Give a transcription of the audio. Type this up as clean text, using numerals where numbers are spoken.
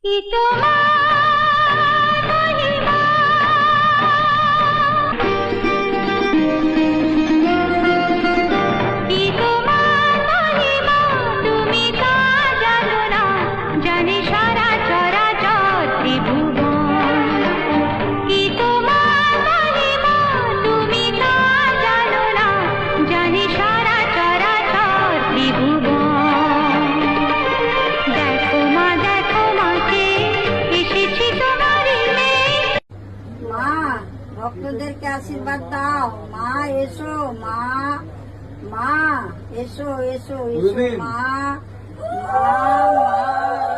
কি তোমার মহিমা, কি তোমার মহিমা, তুমি তা জানো না, জানে সারা চরাচর ত্রিভুবন। কি তোমার মহিমা, তুমি তা জানো না, জানে সারা চরাচর ত্রিভুবন। দেখো মা, দেখো মাকে, এসেছি তোমারই মেয়ে। মা, ভক্তদেরকে আশীর্বাদ দাও। মা এসো, মা, মা এসো, এসো, এসো, মা, মা, মা